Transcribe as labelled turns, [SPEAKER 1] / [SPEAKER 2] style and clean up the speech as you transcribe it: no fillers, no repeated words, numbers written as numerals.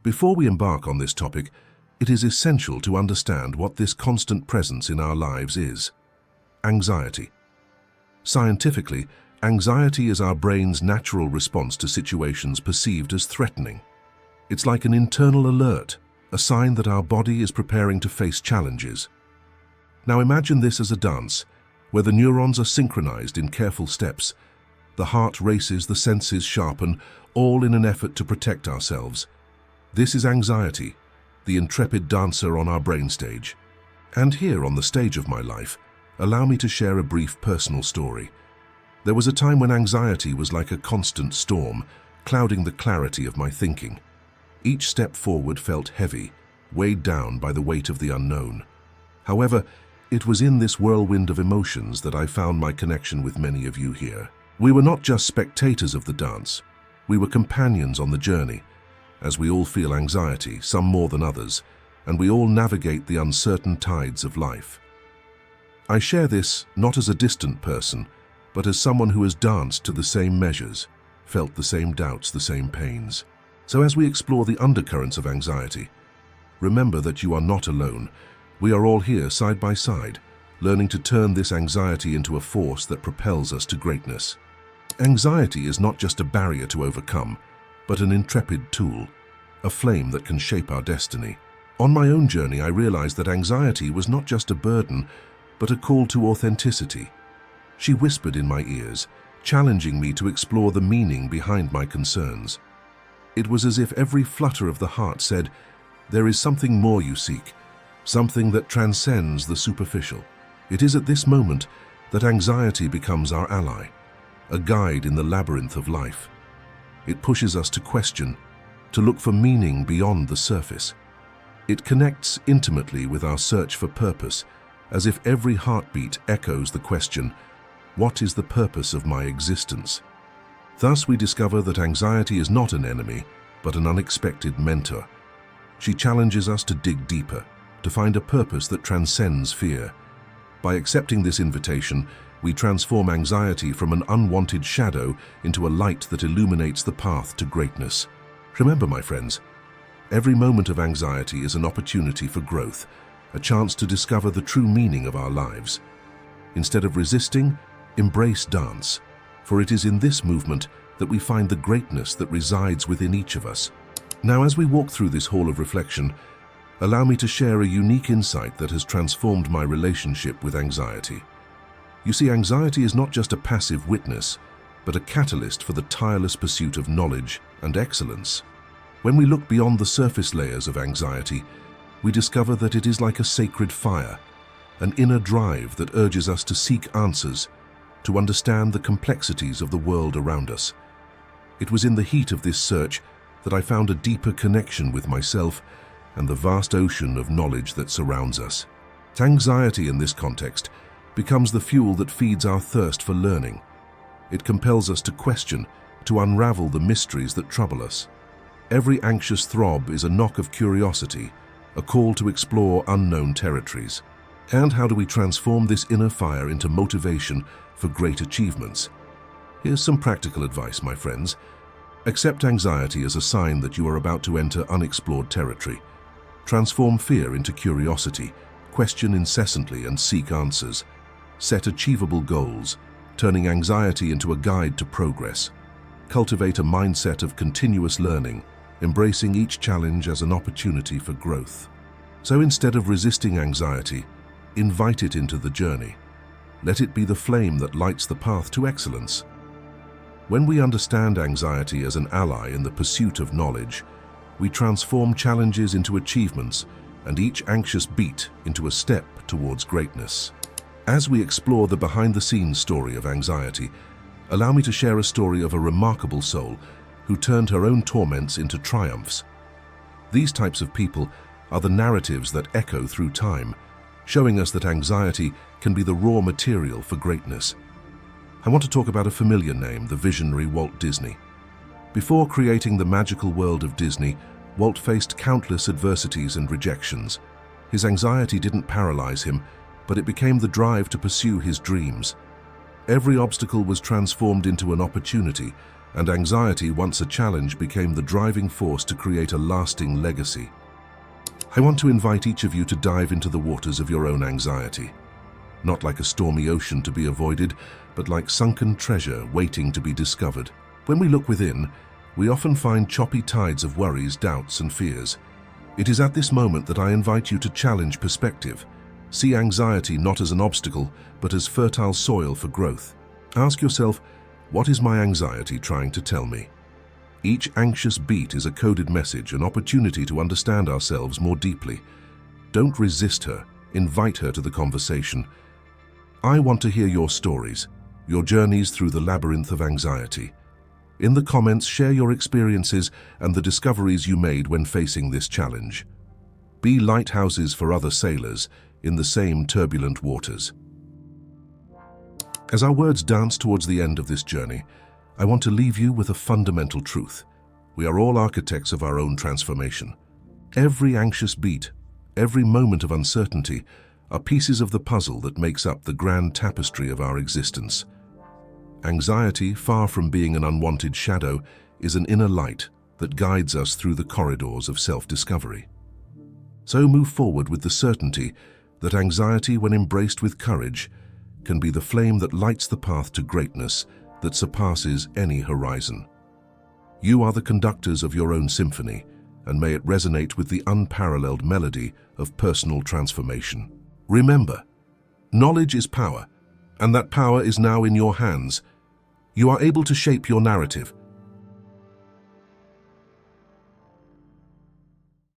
[SPEAKER 1] Before we embark on this topic, it is essential to understand what this constant presence in our lives is. Anxiety. Scientifically, anxiety is our brain's natural response to situations perceived as threatening. It's like an internal alert, a sign that our body is preparing to face challenges. Now imagine this as a dance, where the neurons are synchronized in careful steps. The heart races, the senses sharpen, all in an effort to protect ourselves. This is anxiety, the intrepid dancer on our brain stage. And here on the stage of my life, allow me to share a brief personal story. There was a time when anxiety was like a constant storm, clouding the clarity of my thinking. Each step forward felt heavy, weighed down by the weight of the unknown. However, it was in this whirlwind of emotions that I found my connection with many of you here. We were not just spectators of the dance, we were companions on the journey, as we all feel anxiety, some more than others, and we all navigate the uncertain tides of life. I share this not as a distant person, but as someone who has danced to the same measures, felt the same doubts, the same pains. So as we explore the undercurrents of anxiety, remember that you are not alone. We are all here side by side, learning to turn this anxiety into a force that propels us to greatness. Anxiety is not just a barrier to overcome, but an intrepid tool, a flame that can shape our destiny. On my own journey, I realized that anxiety was not just a burden, but a call to authenticity. She whispered in my ears, challenging me to explore the meaning behind my concerns. It was as if every flutter of the heart said, "There is something more you seek, something that transcends the superficial." It is at this moment that anxiety becomes our ally, a guide in the labyrinth of life. It pushes us to question, to look for meaning beyond the surface. It connects intimately with our search for purpose, as if every heartbeat echoes the question, "What is the purpose of my existence?" Thus we discover that anxiety is not an enemy, but an unexpected mentor. She challenges us to dig deeper, to find a purpose that transcends fear. By accepting this invitation, we transform anxiety from an unwanted shadow into a light that illuminates the path to greatness. Remember, my friends, every moment of anxiety is an opportunity for growth, a chance to discover the true meaning of our lives. Instead of resisting, embrace dance, for it is in this movement that we find the greatness that resides within each of us. Now, as we walk through this hall of reflection, allow me to share a unique insight that has transformed my relationship with anxiety. You see, anxiety is not just a passive witness, but a catalyst for the tireless pursuit of knowledge and excellence. When we look beyond the surface layers of anxiety, we discover that it is like a sacred fire, an inner drive that urges us to seek answers, to understand the complexities of the world around us. It was in the heat of this search that I found a deeper connection with myself and the vast ocean of knowledge that surrounds us. Anxiety in this context becomes the fuel that feeds our thirst for learning. It compels us to question, to unravel the mysteries that trouble us. Every anxious throb is a knock of curiosity, a call to explore unknown territories. And how do we transform this inner fire into motivation for great achievements? Here's some practical advice, my friends. Accept anxiety as a sign that you are about to enter unexplored territory. Transform fear into curiosity, question incessantly and seek answers. Set achievable goals, turning anxiety into a guide to progress. Cultivate a mindset of continuous learning, embracing each challenge as an opportunity for growth. So instead of resisting anxiety, invite it into the journey. Let it be the flame that lights the path to excellence. When we understand anxiety as an ally in the pursuit of knowledge, we transform challenges into achievements and each anxious beat into a step towards greatness. As we explore the behind-the-scenes story of anxiety, allow me to share a story of a remarkable soul who turned her own torments into triumphs. These types of people are the narratives that echo through time, showing us that anxiety can be the raw material for greatness. I want to talk about a familiar name, the visionary Walt Disney. Before creating the magical world of Disney, Walt faced countless adversities and rejections. His anxiety didn't paralyze him, but it became the drive to pursue his dreams. Every obstacle was transformed into an opportunity, and anxiety, once a challenge, became the driving force to create a lasting legacy. I want to invite each of you to dive into the waters of your own anxiety. Not like a stormy ocean to be avoided, but like sunken treasure waiting to be discovered. When we look within, we often find choppy tides of worries, doubts, and fears. It is at this moment that I invite you to challenge perspective. See anxiety not as an obstacle, but as fertile soil for growth. Ask yourself, what is my anxiety trying to tell me? Each anxious beat is a coded message, an opportunity to understand ourselves more deeply. Don't resist her, invite her to the conversation. I want to hear your stories, your journeys through the labyrinth of anxiety. In the comments, share your experiences and the discoveries you made when facing this challenge. Be lighthouses for other sailors in the same turbulent waters. As our words dance towards the end of this journey, I want to leave you with a fundamental truth. We are all architects of our own transformation. Every anxious beat, every moment of uncertainty, are pieces of the puzzle that makes up the grand tapestry of our existence. Anxiety, far from being an unwanted shadow, is an inner light that guides us through the corridors of self-discovery. So move forward with the certainty that anxiety, when embraced with courage, can be the flame that lights the path to greatness that surpasses any horizon. You are the conductors of your own symphony, and may it resonate with the unparalleled melody of personal transformation. Remember, knowledge is power, and that power is now in your hands. You are able to shape your narrative,